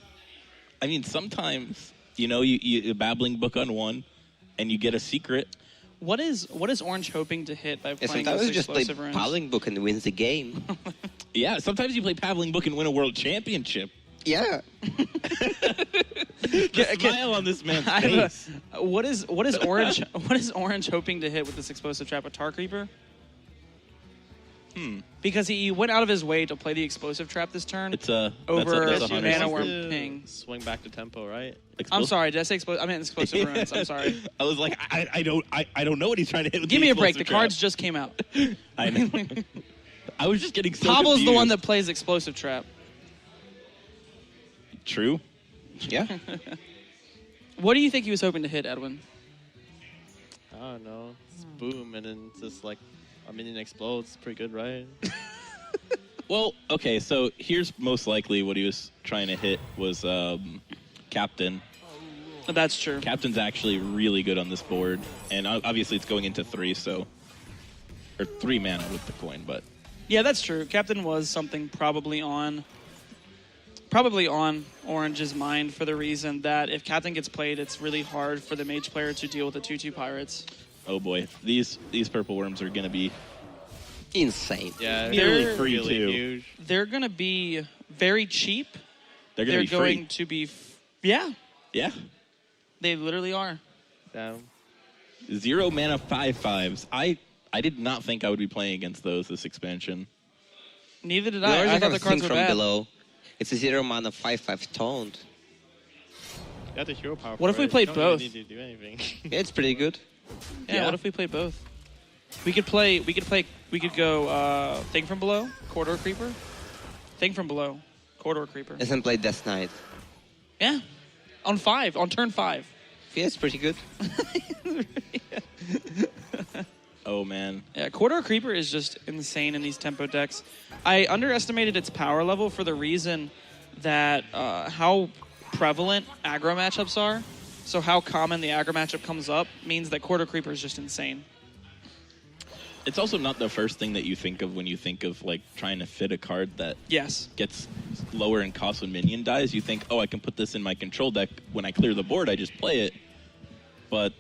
[SPEAKER 1] I mean, sometimes, you babbling book on one, and you get a secret.
[SPEAKER 4] What is Orange hoping to hit by
[SPEAKER 5] Yeah,
[SPEAKER 4] playing
[SPEAKER 5] sometimes
[SPEAKER 4] this
[SPEAKER 5] you just play
[SPEAKER 4] explosive runes?
[SPEAKER 5] Paddling Book and wins the game.
[SPEAKER 1] Yeah, sometimes you play paddling book and win a world championship.
[SPEAKER 5] Yeah.
[SPEAKER 1] The smile on this man's
[SPEAKER 4] I have
[SPEAKER 1] face.
[SPEAKER 4] what is Orange what is Orange hoping to hit with this explosive trap? A Tar Creeper? Because he went out of his way to play the explosive trap this turn.
[SPEAKER 1] It's a
[SPEAKER 4] Over
[SPEAKER 1] that's a
[SPEAKER 4] Mana
[SPEAKER 1] hunter.
[SPEAKER 4] Worm
[SPEAKER 2] to
[SPEAKER 4] ping.
[SPEAKER 2] Swing back to tempo, right?
[SPEAKER 4] I'm sorry, did I say explosive? I meant explosive runes. I'm sorry.
[SPEAKER 1] I was like, I don't know what he's trying to hit with
[SPEAKER 4] Give
[SPEAKER 1] the
[SPEAKER 4] me a break. The
[SPEAKER 1] explosive
[SPEAKER 4] cards
[SPEAKER 1] trap.
[SPEAKER 4] just came out.
[SPEAKER 1] I know. I was just getting so
[SPEAKER 4] Pavel's the one
[SPEAKER 1] confused.
[SPEAKER 4] that plays explosive trap.
[SPEAKER 1] True.
[SPEAKER 5] Yeah.
[SPEAKER 4] What do you think he was hoping to hit, Edwin?
[SPEAKER 2] I don't know. It's boom, and then it's just like a minion explodes. Pretty good, right?
[SPEAKER 1] Well, okay, so here's most likely what he was trying to hit was Captain.
[SPEAKER 4] That's true.
[SPEAKER 1] Captain's actually really good on this board, and obviously it's going into 3, so or 3 mana with the coin, but
[SPEAKER 4] Yeah, that's true. Captain was something probably on Orange's mind for the reason that if Captain gets played, it's really hard for the mage player to deal with the 2/2 pirates.
[SPEAKER 1] oh boy, these purple worms are gonna be
[SPEAKER 5] Insane.
[SPEAKER 2] Yeah,
[SPEAKER 1] nearly
[SPEAKER 2] they're
[SPEAKER 1] free
[SPEAKER 2] really
[SPEAKER 1] too.
[SPEAKER 2] huge.
[SPEAKER 4] They're going to be very cheap.
[SPEAKER 1] They're gonna be
[SPEAKER 4] going
[SPEAKER 1] free.
[SPEAKER 4] to be, yeah,
[SPEAKER 1] Yeah,
[SPEAKER 4] they literally are.
[SPEAKER 2] Damn.
[SPEAKER 1] 0 mana 5/5s. I did not think I would be playing against those this expansion.
[SPEAKER 4] Neither did
[SPEAKER 5] We
[SPEAKER 4] I.
[SPEAKER 5] already
[SPEAKER 4] I thought
[SPEAKER 5] have
[SPEAKER 4] the
[SPEAKER 5] a thing
[SPEAKER 4] cards were
[SPEAKER 5] from
[SPEAKER 4] bad.
[SPEAKER 5] below. It's a 0 mana 5/5 toned.
[SPEAKER 2] You have the hero power.
[SPEAKER 4] What if
[SPEAKER 2] for
[SPEAKER 4] we
[SPEAKER 2] it.
[SPEAKER 4] played
[SPEAKER 2] You don't really
[SPEAKER 4] both?
[SPEAKER 2] need to do anything.
[SPEAKER 5] Yeah, it's pretty good.
[SPEAKER 4] Yeah,
[SPEAKER 1] Yeah.
[SPEAKER 4] what if we played both? We could go Thing from Below, Corridor Creeper. Thing from Below, Corridor Creeper.
[SPEAKER 5] And then play Death Knight.
[SPEAKER 4] Yeah. On turn 5.
[SPEAKER 5] Yeah, it's pretty good.
[SPEAKER 1] Oh man,
[SPEAKER 4] Yeah, Corridor Creeper is just insane in these tempo decks. I underestimated its power level for the reason that how prevalent aggro matchups are. So how common the aggro matchup comes up means that Corridor Creeper is just insane.
[SPEAKER 1] it's also not the first thing that you think of when you think of like trying to fit a card that
[SPEAKER 4] Yes.
[SPEAKER 1] gets lower in cost when minion dies. You think, oh, I can put this in my control deck. When I clear the board, I just play it. But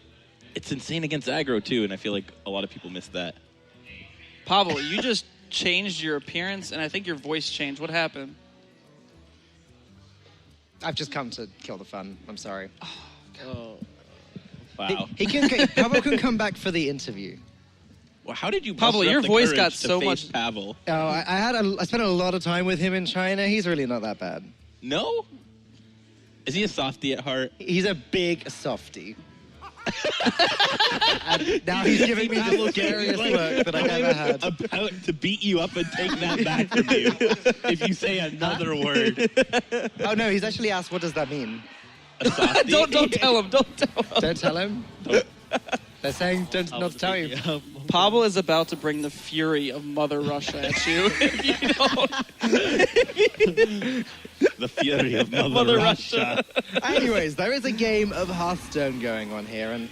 [SPEAKER 1] it's insane against aggro too, and I feel like a lot of people miss that.
[SPEAKER 4] Pavel, you just changed your appearance, and I think your voice changed. What happened?
[SPEAKER 3] I've just come to kill the fun. I'm sorry.
[SPEAKER 2] Oh.
[SPEAKER 1] Wow.
[SPEAKER 3] Pavel can come back for the interview.
[SPEAKER 1] Well, how did you?
[SPEAKER 4] Pavel,
[SPEAKER 1] muster up
[SPEAKER 4] your
[SPEAKER 1] the
[SPEAKER 4] voice
[SPEAKER 1] courage
[SPEAKER 4] got
[SPEAKER 1] to
[SPEAKER 4] so
[SPEAKER 1] face
[SPEAKER 4] much-
[SPEAKER 1] Pavel.
[SPEAKER 3] Oh, I spent a lot of time with him in China. He's really not that bad.
[SPEAKER 1] No, is he a softie at heart?
[SPEAKER 3] He's a big softie. And now he's giving me the scariest look that I've ever had.
[SPEAKER 1] About to beat you up and take that back from you if you say another word.
[SPEAKER 3] Oh no, he's actually asked, what does that mean?
[SPEAKER 1] A softie?
[SPEAKER 4] Don't tell him. Don't tell him.
[SPEAKER 3] Don't tell him. They're saying don't not to tell you.
[SPEAKER 4] Pavel is about to bring the fury of Mother Russia at you if you don't.
[SPEAKER 1] The fury of Mother,
[SPEAKER 4] Mother
[SPEAKER 1] Russia.
[SPEAKER 3] Anyways, there is a game of Hearthstone going on here, and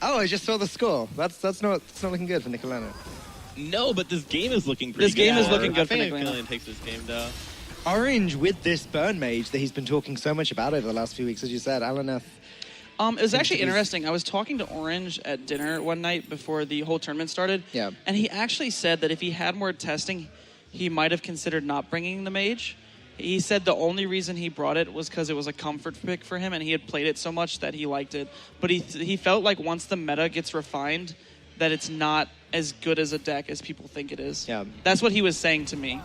[SPEAKER 3] I just saw the score. That's not looking good for Nicholena.
[SPEAKER 1] No, but this game is looking pretty
[SPEAKER 4] This game
[SPEAKER 1] good.
[SPEAKER 4] is looking
[SPEAKER 2] I
[SPEAKER 4] good for
[SPEAKER 2] think
[SPEAKER 4] Nicholena.
[SPEAKER 2] Nicholena takes this game though.
[SPEAKER 3] Orange with this burn mage that he's been talking so much about over the last few weeks, as you said, Alaneth.
[SPEAKER 4] It was actually interesting. I was talking to Orange at dinner one night before the whole tournament started.
[SPEAKER 3] Yeah.
[SPEAKER 4] And he actually said that if he had more testing, he might have considered not bringing the mage. He said the only reason he brought it was because it was a comfort pick for him and he had played it so much that he liked it. But he felt like once the meta gets refined, that it's not as good as a deck as people think it is.
[SPEAKER 3] Yeah.
[SPEAKER 4] That's what he was saying to me.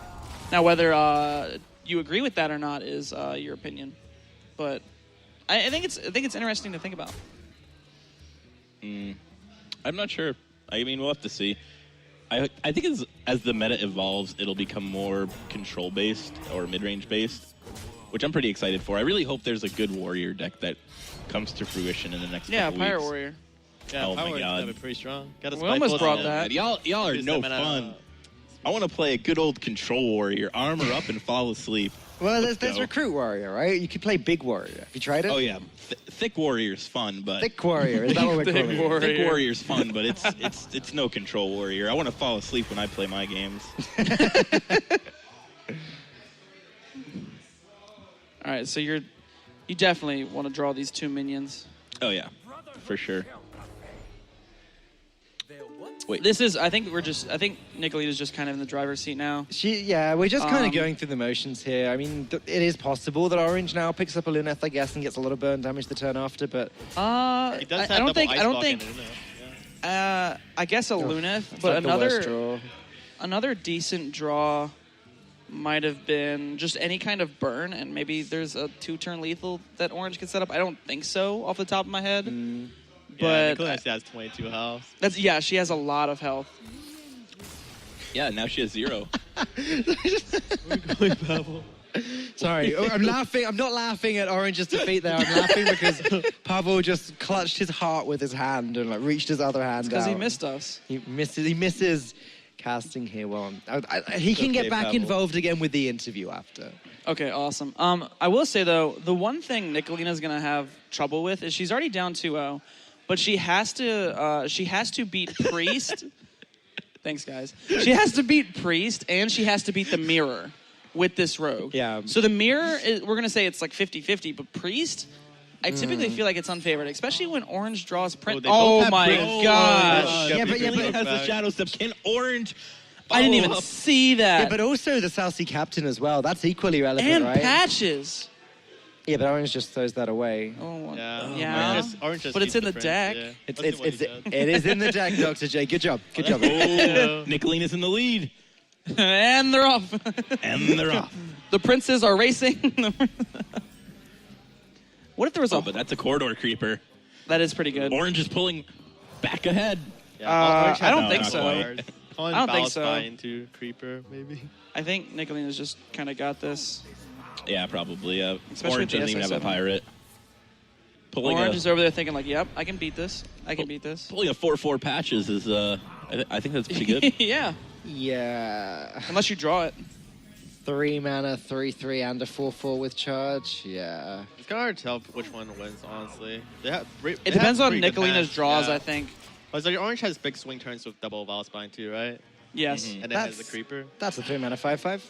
[SPEAKER 4] Now, whether you agree with that or not is your opinion. But I think it's interesting to think about.
[SPEAKER 1] I'm not sure. I mean, we'll have to see. I think as the meta evolves, it'll become more control-based or mid-range based, which I'm pretty excited for. I really hope there's a good warrior deck that comes to fruition in the next
[SPEAKER 4] Yeah,
[SPEAKER 1] couple
[SPEAKER 4] Pirate
[SPEAKER 1] weeks.
[SPEAKER 4] Warrior.
[SPEAKER 2] Yeah,
[SPEAKER 1] Oh my
[SPEAKER 2] Power
[SPEAKER 1] God.
[SPEAKER 2] is pretty strong. Got a
[SPEAKER 4] We almost
[SPEAKER 2] Spiteful
[SPEAKER 4] brought
[SPEAKER 2] on
[SPEAKER 4] that.
[SPEAKER 2] it.
[SPEAKER 1] Y'all are
[SPEAKER 2] Use
[SPEAKER 1] no
[SPEAKER 2] them in a-
[SPEAKER 1] fun. I want to play a good old control warrior, armor up and fall asleep.
[SPEAKER 3] Well,
[SPEAKER 1] Let's
[SPEAKER 3] there's
[SPEAKER 1] go.
[SPEAKER 3] Recruit Warrior, right? You could play Big Warrior. Have you tried it?
[SPEAKER 1] Oh yeah, thick warrior's fun, but
[SPEAKER 3] Thick Warrior. Is that what we're
[SPEAKER 4] Thick
[SPEAKER 3] calling it?
[SPEAKER 4] Warrior.
[SPEAKER 1] thick warrior's fun, but it's no control warrior. I want to fall asleep when I play my games.
[SPEAKER 4] All right, so you definitely want to draw these 2 minions.
[SPEAKER 1] Oh yeah, for sure. Wait,
[SPEAKER 4] This is, I think Nicolena's just kind of in the driver's seat now.
[SPEAKER 3] We're just kind
[SPEAKER 4] Um,
[SPEAKER 3] of going through the motions here. I mean, it is possible that Orange now picks up a Luneth, I guess, and gets a lot of burn damage the turn after, but
[SPEAKER 2] It does have
[SPEAKER 4] I don't
[SPEAKER 2] double
[SPEAKER 4] think,
[SPEAKER 2] ice
[SPEAKER 4] I don't
[SPEAKER 2] block in
[SPEAKER 4] think,
[SPEAKER 2] it, isn't it?
[SPEAKER 4] I guess a Luneth,
[SPEAKER 3] it's
[SPEAKER 4] but
[SPEAKER 3] like the worst
[SPEAKER 4] another,
[SPEAKER 3] draw.
[SPEAKER 4] another decent draw might have been just any kind of burn, and maybe there's a 2-turn lethal that Orange can set up. I don't think so off the top of my head.
[SPEAKER 2] Yeah,
[SPEAKER 4] But
[SPEAKER 2] Nicholena has 22 health.
[SPEAKER 4] she has a lot of health.
[SPEAKER 1] yeah, now she has 0.
[SPEAKER 3] Sorry, I'm laughing. I'm not laughing at Orange's defeat there. I'm laughing because Pavel just clutched his heart with his hand and like reached his other hand
[SPEAKER 4] Because
[SPEAKER 3] out.
[SPEAKER 4] he missed us.
[SPEAKER 3] He misses casting here. Well, he can get
[SPEAKER 2] okay,
[SPEAKER 3] back
[SPEAKER 2] Pavel.
[SPEAKER 3] involved again with the interview after.
[SPEAKER 4] Okay, awesome. I will say, though, the one thing Nicolena's going to have trouble with is she's already down 2-0, but she has to beat Priest Thanks, guys. She has to beat Priest, and she has to beat the Mirror with this rogue.
[SPEAKER 3] Yeah.
[SPEAKER 4] So the Mirror, we're going to say it's like 50-50, but Priest, I typically feel like it's unfavored, especially when Orange draws Prince.
[SPEAKER 2] they both
[SPEAKER 4] Oh,
[SPEAKER 2] have
[SPEAKER 4] my
[SPEAKER 2] Prince.
[SPEAKER 4] gosh.
[SPEAKER 3] Yeah, but
[SPEAKER 1] Nicolena has the Shadow Step. Can Orange
[SPEAKER 4] I didn't
[SPEAKER 1] follow
[SPEAKER 4] even
[SPEAKER 1] up?
[SPEAKER 4] see that.
[SPEAKER 3] Yeah, but also the South Sea Captain as well. That's equally relevant,
[SPEAKER 4] and
[SPEAKER 3] right?
[SPEAKER 4] Patches.
[SPEAKER 3] Yeah, but Orange just throws that away.
[SPEAKER 4] Oh,
[SPEAKER 2] Yeah.
[SPEAKER 4] yeah.
[SPEAKER 2] Orange just
[SPEAKER 4] But it's
[SPEAKER 2] beats
[SPEAKER 4] in the
[SPEAKER 2] Prince,
[SPEAKER 4] deck.
[SPEAKER 2] yeah.
[SPEAKER 3] It's,
[SPEAKER 2] Let's see what
[SPEAKER 3] it's,
[SPEAKER 2] he
[SPEAKER 3] it
[SPEAKER 2] does.
[SPEAKER 3] it is in the deck, Dr. J. Good job. Good job.
[SPEAKER 1] Oh, Nicolena's in the lead.
[SPEAKER 4] And they're off.
[SPEAKER 1] And they're off.
[SPEAKER 4] The princes are racing. What if there was
[SPEAKER 1] Oh,
[SPEAKER 4] a...
[SPEAKER 1] but that's a corridor creeper.
[SPEAKER 4] That is pretty good.
[SPEAKER 1] Orange is pulling back ahead.
[SPEAKER 2] Yeah, Orange
[SPEAKER 4] I don't
[SPEAKER 2] has
[SPEAKER 4] think
[SPEAKER 2] no
[SPEAKER 4] so.
[SPEAKER 2] cards. Calling
[SPEAKER 4] I don't think
[SPEAKER 2] Valspy
[SPEAKER 4] so.
[SPEAKER 2] into Creeper, maybe.
[SPEAKER 4] I think Nicolena's just kind of got this.
[SPEAKER 1] Yeah, probably. Yeah.
[SPEAKER 4] Especially
[SPEAKER 1] Orange
[SPEAKER 4] with the
[SPEAKER 1] doesn't even have a
[SPEAKER 4] SI7.
[SPEAKER 1] pirate. Pulling
[SPEAKER 4] Orange
[SPEAKER 1] a,
[SPEAKER 4] is over there thinking like, yep, I can beat this. I can beat this.
[SPEAKER 1] pulling a 4/4 Patches is I think that's pretty good.
[SPEAKER 4] Yeah.
[SPEAKER 3] Yeah.
[SPEAKER 4] Unless you draw it.
[SPEAKER 3] 3 mana, 3/3, and a 4/4 with charge. Yeah.
[SPEAKER 2] It's kind of hard to tell which one wins, honestly.
[SPEAKER 4] It depends on Nicolena's draws, I think.
[SPEAKER 2] Oh, so your Orange has big swing turns with double Valspine too, right?
[SPEAKER 4] Yes.
[SPEAKER 1] Mm-hmm.
[SPEAKER 2] And it has the Creeper.
[SPEAKER 3] That's a 3 mana 5/5.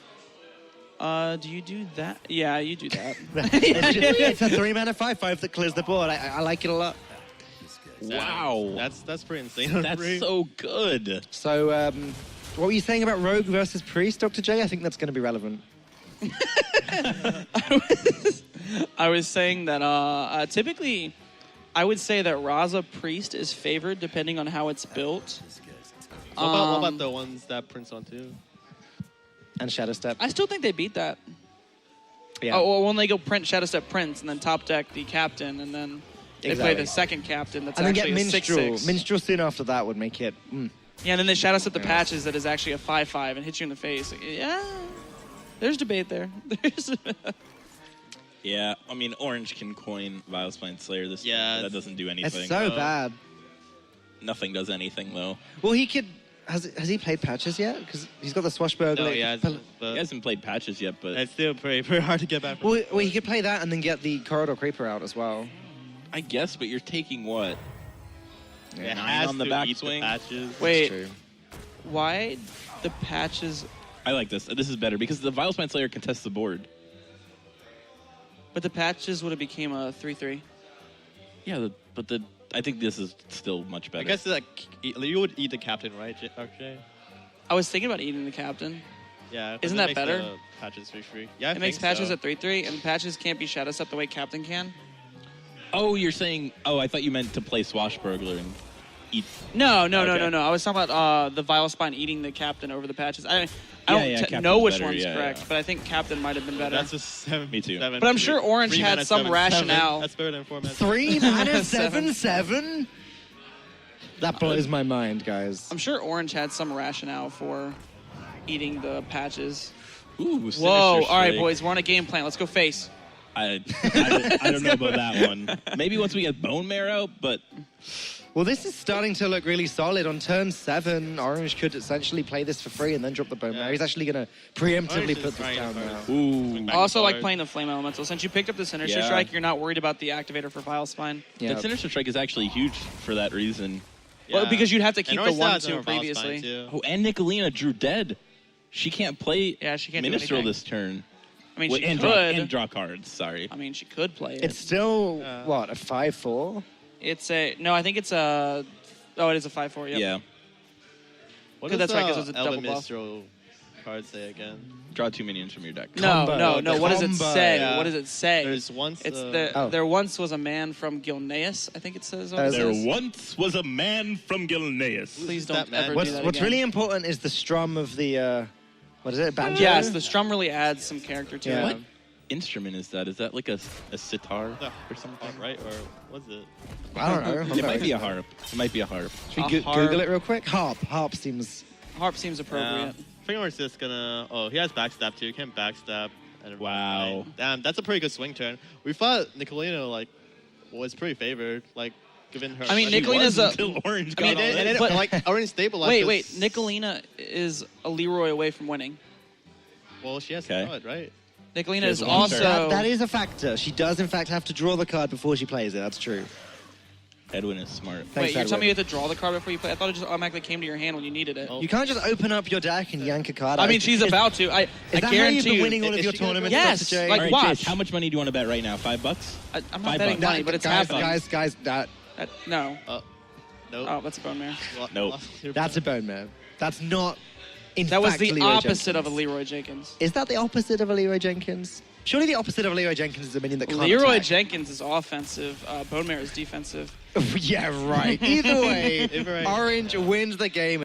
[SPEAKER 4] Do you do that? Yeah, you do that.
[SPEAKER 3] It's a 3 mana 5/5 that clears the board. I like it a lot.
[SPEAKER 1] Wow.
[SPEAKER 2] That's pretty insane.
[SPEAKER 1] That's so good.
[SPEAKER 3] So, what were you saying about Rogue versus Priest, Dr. J? I think that's going to be relevant.
[SPEAKER 4] I was saying that typically, I would say that Raza Priest is favored depending on how it's built.
[SPEAKER 2] What about the ones that Prince on too?
[SPEAKER 3] And Shadow Step.
[SPEAKER 4] I still think they beat that.
[SPEAKER 3] Yeah.
[SPEAKER 4] Oh, well, when they go print Shadow Step Prince and then top deck the captain and then they play
[SPEAKER 3] Exactly.
[SPEAKER 4] the second captain that's
[SPEAKER 3] and then
[SPEAKER 4] actually
[SPEAKER 3] get
[SPEAKER 4] a
[SPEAKER 3] Minstrel.
[SPEAKER 4] 6/6.
[SPEAKER 3] Minstrel soon after that would make it.
[SPEAKER 4] Yeah, and then they Shadow Step the Patches that is actually a 5/5 and hits you in the face. Yeah, there's debate there. There's
[SPEAKER 1] Yeah, I mean, Orange can coin Vilespine Slayer this
[SPEAKER 2] Yeah,
[SPEAKER 1] time, but that doesn't do anything.
[SPEAKER 3] It's so bad.
[SPEAKER 1] Nothing does anything, though.
[SPEAKER 3] Well, he could. Has he played Patches yet? Because he's got the Swashbuckler.
[SPEAKER 2] No, yeah.
[SPEAKER 1] He hasn't played Patches yet, but
[SPEAKER 2] It's still pretty hard to get back from.
[SPEAKER 3] Well, he could play that and then get the Corridor Creeper out as well.
[SPEAKER 1] I guess, but you're taking what?
[SPEAKER 2] It
[SPEAKER 1] 9
[SPEAKER 2] has
[SPEAKER 1] on the
[SPEAKER 2] to eat
[SPEAKER 1] backswing?
[SPEAKER 2] Patches.
[SPEAKER 4] Wait,
[SPEAKER 3] True.
[SPEAKER 4] why the Patches?
[SPEAKER 1] I like this. This is better because the Vilespine Slayer contests the board.
[SPEAKER 4] But the Patches would have became a 3/3.
[SPEAKER 1] Yeah, I think this is still much
[SPEAKER 2] I
[SPEAKER 1] better.
[SPEAKER 2] guess like you would eat the captain, right, RJ?
[SPEAKER 4] I was thinking about eating the captain.
[SPEAKER 2] Yeah. 'cause
[SPEAKER 4] Isn't
[SPEAKER 2] it
[SPEAKER 4] that
[SPEAKER 2] makes
[SPEAKER 4] better?
[SPEAKER 2] the Patches free. Yeah, I
[SPEAKER 4] It makes
[SPEAKER 2] think
[SPEAKER 4] Patches
[SPEAKER 2] so.
[SPEAKER 4] a 3/3, and Patches can't be Shadow Step the way Captain can.
[SPEAKER 1] Oh, you're saying? Oh, I thought you meant to play Swashbuckler and eat.
[SPEAKER 4] No.
[SPEAKER 1] Okay.
[SPEAKER 4] I was talking about the Vilespine eating the Captain over the Patches. I don't
[SPEAKER 1] Captain's
[SPEAKER 4] know which
[SPEAKER 1] better,
[SPEAKER 4] one's
[SPEAKER 1] yeah,
[SPEAKER 4] correct,
[SPEAKER 1] yeah.
[SPEAKER 4] but I think Captain might have been better.
[SPEAKER 2] That's a 7.
[SPEAKER 1] Me too.
[SPEAKER 2] 7,
[SPEAKER 4] But I'm sure Orange
[SPEAKER 2] 3
[SPEAKER 4] had
[SPEAKER 2] mana,
[SPEAKER 4] some
[SPEAKER 2] 7,
[SPEAKER 4] rationale.
[SPEAKER 2] That's better than 4 mana.
[SPEAKER 3] 3 mana
[SPEAKER 4] 7.
[SPEAKER 3] 7/7. That blows my mind, guys.
[SPEAKER 4] I'm sure Orange had some rationale for eating the Patches.
[SPEAKER 1] Ooh,
[SPEAKER 4] Whoa! All right,
[SPEAKER 1] Strike.
[SPEAKER 4] boys, we're on a game plan. Let's go face.
[SPEAKER 1] I don't know about that one. Maybe once we get Bone Marrow, but
[SPEAKER 3] Well, this is starting to look really solid. On turn 7, Orange could essentially play this for free and then drop the Bone Marrow. He's actually going to preemptively
[SPEAKER 2] Orange is
[SPEAKER 3] put this
[SPEAKER 2] trying
[SPEAKER 3] down
[SPEAKER 2] to
[SPEAKER 3] now.
[SPEAKER 2] first.
[SPEAKER 1] ooh,
[SPEAKER 2] Back
[SPEAKER 4] I also like
[SPEAKER 2] forward.
[SPEAKER 4] playing the Flame Elemental. Since you picked up the Sinister
[SPEAKER 1] Yeah.
[SPEAKER 4] Strike, you're not worried about the activator for Vilespine.
[SPEAKER 3] Yeah.
[SPEAKER 1] that Sinister Strike is actually huge for that reason.
[SPEAKER 4] Well, because you'd have to
[SPEAKER 2] And
[SPEAKER 4] keep the
[SPEAKER 2] Orange still
[SPEAKER 4] 1/2
[SPEAKER 2] has another Valspine,
[SPEAKER 4] previously.
[SPEAKER 2] too.
[SPEAKER 1] Oh, and Nicolena drew dead. She can't play.
[SPEAKER 4] Yeah, she can't do
[SPEAKER 1] Minstrel
[SPEAKER 4] anything.
[SPEAKER 1] this turn.
[SPEAKER 4] I mean,
[SPEAKER 1] Well,
[SPEAKER 4] she
[SPEAKER 1] and
[SPEAKER 4] could.
[SPEAKER 1] draw cards. Sorry.
[SPEAKER 4] I mean, she could play it.
[SPEAKER 3] It's still, what, a 5/4?
[SPEAKER 4] It's a no. I think it's a. Oh, it is a 5/4. Yep.
[SPEAKER 1] Yeah.
[SPEAKER 2] What
[SPEAKER 4] Good,
[SPEAKER 2] does
[SPEAKER 4] that's right, 'cause it was a
[SPEAKER 2] Elven
[SPEAKER 4] double buff.
[SPEAKER 2] Minstrel card say again?
[SPEAKER 1] Draw 2 minions from your deck.
[SPEAKER 4] No,
[SPEAKER 3] Combo.
[SPEAKER 4] no. What does it
[SPEAKER 3] Combo.
[SPEAKER 4] say?
[SPEAKER 2] Yeah.
[SPEAKER 4] What does it say?
[SPEAKER 2] There's once
[SPEAKER 4] It's
[SPEAKER 3] Oh.
[SPEAKER 4] there once was a man from Gilneas. I think it says. What it
[SPEAKER 1] There
[SPEAKER 4] says.
[SPEAKER 1] once was a man from Gilneas.
[SPEAKER 4] Please
[SPEAKER 2] that
[SPEAKER 4] don't
[SPEAKER 2] man?
[SPEAKER 4] ever
[SPEAKER 3] What's,
[SPEAKER 4] do that
[SPEAKER 3] what's
[SPEAKER 4] again.
[SPEAKER 3] really important is the strum of the, what is it, banjo?
[SPEAKER 4] Yes, the strum really adds some character to
[SPEAKER 3] Yeah.
[SPEAKER 4] it.
[SPEAKER 1] What instrument is that? Is that like a sitar or something?
[SPEAKER 2] Right? Or was it?
[SPEAKER 3] I don't know.
[SPEAKER 1] It might be a harp. It might be a harp.
[SPEAKER 3] Should we
[SPEAKER 4] A harp.
[SPEAKER 3] Google it real quick? Harp seems...
[SPEAKER 4] Harp seems appropriate.
[SPEAKER 2] I think we're just gonna. Oh, he has backstab too. He can backstab. And
[SPEAKER 1] Wow.
[SPEAKER 2] Damn, that's a pretty good swing turn. We thought Nicholena was pretty favored, given her.
[SPEAKER 4] I mean,
[SPEAKER 1] She
[SPEAKER 4] Nicolena's
[SPEAKER 1] was
[SPEAKER 4] a-
[SPEAKER 1] until Orange
[SPEAKER 4] I
[SPEAKER 1] got
[SPEAKER 4] mean,
[SPEAKER 1] all
[SPEAKER 2] and
[SPEAKER 1] this.
[SPEAKER 2] then Orange stabilized.
[SPEAKER 4] Wait. Nicolena is a Leroy away from winning.
[SPEAKER 2] Well, she has
[SPEAKER 1] Okay.
[SPEAKER 2] to cut, right?
[SPEAKER 4] Nicolena
[SPEAKER 1] has
[SPEAKER 4] is
[SPEAKER 1] one
[SPEAKER 4] also.
[SPEAKER 1] turn.
[SPEAKER 3] That is a factor. She does, in fact, have to draw the card before she plays it. That's true.
[SPEAKER 1] Edwin is smart.
[SPEAKER 3] Thanks,
[SPEAKER 4] Wait, you're telling me you
[SPEAKER 3] Edwin.
[SPEAKER 4] have to draw the card before you play? I thought it just automatically came to your hand when you needed it.
[SPEAKER 2] Oh.
[SPEAKER 3] You can't just open up your deck and yank a card
[SPEAKER 4] I
[SPEAKER 3] out.
[SPEAKER 4] mean, she's about to. I
[SPEAKER 3] Is that how you've
[SPEAKER 4] guarantee
[SPEAKER 3] been
[SPEAKER 4] you.
[SPEAKER 3] winning all of
[SPEAKER 2] Is
[SPEAKER 3] your
[SPEAKER 2] she gonna
[SPEAKER 3] tournaments?
[SPEAKER 2] go-
[SPEAKER 4] Yes,
[SPEAKER 3] Dr. J?
[SPEAKER 4] like,
[SPEAKER 1] All right,
[SPEAKER 4] watch.
[SPEAKER 1] Chase, how much money do you want to bet right now? $5?
[SPEAKER 4] I'm not
[SPEAKER 1] $5
[SPEAKER 4] betting money, but it's happening.
[SPEAKER 3] Guys, that
[SPEAKER 2] No.
[SPEAKER 4] No. Oh, that's a bone mare.
[SPEAKER 1] Nope.
[SPEAKER 3] that's a bone man. That's not. In
[SPEAKER 4] That was
[SPEAKER 3] fact,
[SPEAKER 4] the
[SPEAKER 3] Leroy
[SPEAKER 4] opposite
[SPEAKER 3] Jenkins.
[SPEAKER 4] of a Leroy Jenkins.
[SPEAKER 3] Is that the opposite of a Leroy Jenkins? Surely the opposite of a Leroy Jenkins is a minion that can't
[SPEAKER 4] Leroy
[SPEAKER 3] attack.
[SPEAKER 4] Jenkins is offensive. Bone mare is defensive.
[SPEAKER 3] Yeah, right. Either way,
[SPEAKER 2] Either way.
[SPEAKER 3] Orange wins the game.